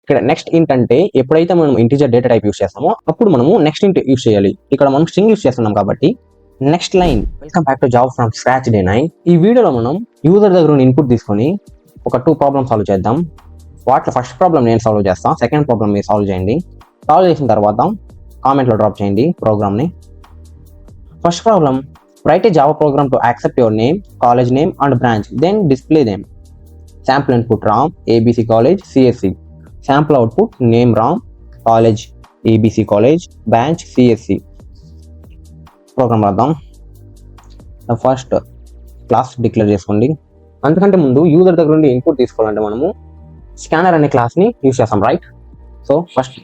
ఇక్కడ నెక్స్ట్ ఇంట్ అంటే ఎప్పుడైతే మనం ఇంటిజర్ డేటా టైప్ యూస్ చేస్తామో అప్పుడు మనము నెక్స్ట్ ఇంట్ యూస్ చేయాలి. ఇక్కడ మనం స్ట్రింగ్ యూస్ చేస్తున్నాం కాబట్టి next line. Welcome back to Java from scratch day 9. ఈ వీడియోలో మనం యూజర్ దగ్గర ఉన్న ఇన్పుట్ తీసుకొని ఒక 2 ప్రాబ్లమ్ సాల్వ్ చేద్దాం. వాటిలో ఫస్ట్ ప్రాబ్లమ్ నేను సాల్వ్ చేస్తాను, సెకండ్ ప్రాబ్లమ్ మీరు సాల్వ్ చేయండి. సాల్వ్ చేసిన తర్వాత కామెంట్లో డ్రాప్ చేయండి ప్రోగ్రామ్ని. First problem, write a Java program to accept your name, college name and branch, then display them. Sample input RAM, ABC College, CSC. Sample output name RAM, college, ABC College, branch, CSC. Program రాద్దాం. First class declare చేసుకోండి. అంతకంటే ముందు user దగ్గర నుండి input తీసుకోవాలంటే మనము scanner అనే క్లాస్ని యూజ్ చేస్తాం, రైట్? సో ఫస్ట్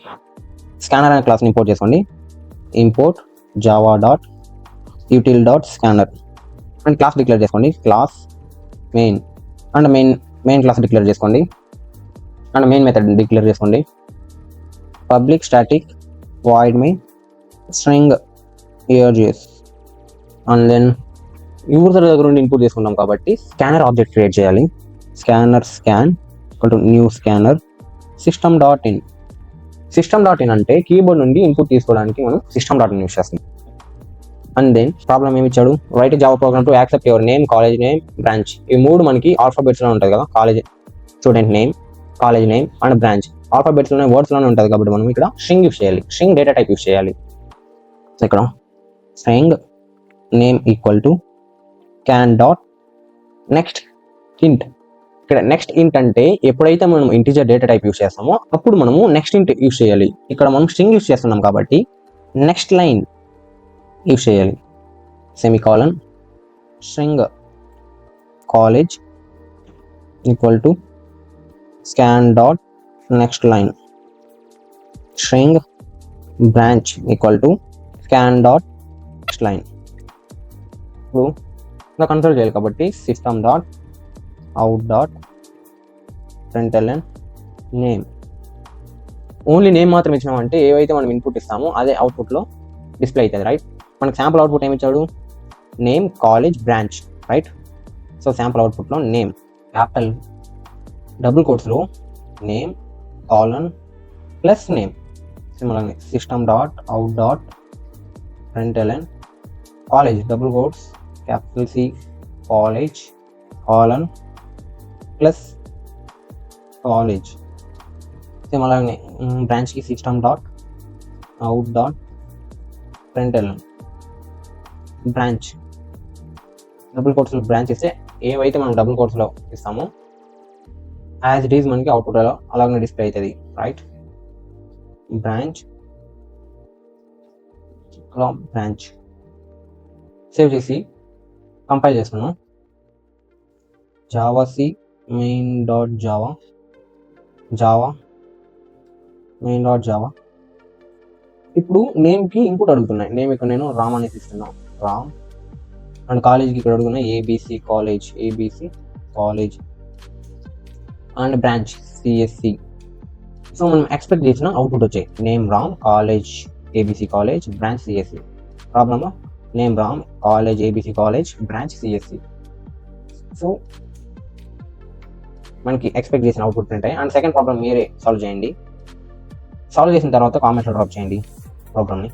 స్కానర్ అనే క్లాస్ని ఇంపోర్ట్ చేసుకోండి. Import Java dot util dot scanner and class declare చేసుకోండి. Class main and main class declare చేసుకోండి అండ్ మెయిన్ మెథడ్ డిక్లేర్ చేసుకోండి. Public static void main string args and then user దగ్గర నుండి input తీసుకుంటాం కాబట్టి స్కానర్ ఆబ్జెక్ట్ క్రియేట్ చేయాలి. Scanner scan new scanner system dot in. System dot in అంటే keyboard నుండి input తీసుకోవడానికి మనం సిస్టమ్ డాట్ ఇన్ యూస్ చేస్తాం. అండ్ దెన్ ప్రాబ్లం ఏమి ఇచ్చాడు, right Java programme to accept your name, college name, branch. ఈ మూడు మనకి ఆల్ఫాబెట్స్ లో ఉంటుంది కదా, college student name, college name and branch. Alphabets లోనే వర్డ్స్ లోనే ఉంటుంది కాబట్టి మనం ఇక్కడ స్ట్రింగ్ యూస్ చేయాలి, స్ట్రింగ్ డేటా టైప్ యూస్ చేయాలి. సో ఇక్కడ string name equal to can dot next ఇంట్. ఇక్కడ నెక్స్ట్ ఇంట్ అంటే ఎప్పుడైతే మనం ఇంటిజర్ డేటా టైప్ యూస్ చేస్తామో అప్పుడు మనము నెక్స్ట్ ఇంట్ యూస్ చేయాలి. ఇక్కడ మనం స్ట్రింగ్ యూస్ చేస్తున్నాం కాబట్టి నెక్స్ట్ లైన్ యూస్ చేయాలి. Semicolon string college equal to scan dot next line. String branch equal to scan dot next line. ఇప్పుడు ఇలా కన్సిడర్ చేయాలి కాబట్టి system dot out dot println name. Only name మాత్రం ఇచ్చినామంటే ఏవైతే మనం ఇన్పుట్ ఇస్తామో అదే అవుట్పుట్లో డిస్ప్లే అవుతుంది, రైట్? మనకు శాంపుల్ అవుట్పుట్ ఏమి ఇచ్చాడు, name, college, branch, right? So sample అవుట్పుట్లో నేమ్ క్యాపిటల్ డబుల్ కోట్స్లో name colon plus name. Similarly system dot out dot println college double quotes capital C college colon plus college. Similarly బ్రాంచ్కి system dot out dot println branch double కోట్స్లో branch ఇస్తే ఏవైతే మనం double కోట్స్లో ఇస్తామో as it is మనకి అవుట్పుట్లో అలాగే display అవుతుంది, రైట్? బ్రాంచ్ బ్రాంచ్ సేవ్ చేసి కంపైల్ చేస్తున్నాం. Javac main dot java java main dot java. ఇప్పుడు నేమ్కి ఇన్పుట్ అడుగుతున్నాయి. నేమ్ ఇక్కడ నేను రామ్ అనేసి ఇస్తున్నాను, రామ్. అండ్ కాలేజ్కి ఇక్కడ అడుగుతున్నాయి ABC college, ABC college and branch CSC. So మనం ఎక్స్పెక్ట్ చేసిన అవుట్పుట్ వచ్చాయి, name Ram, college ABC college, branch CSC. Problem name Ram, college ABC college, branch CSC. So మనకి ఎక్స్పెక్ట్ చేసిన అవుట్పుట్ ప్రింట్ అయ్యి. అండ్ సెకండ్ ప్రాబ్లమ్ మీరే సాల్వ్ చేయండి. Solve చేసిన తర్వాత కామెంట్లో డ్రాప్ చేయండి ప్రోగ్రామ్ని.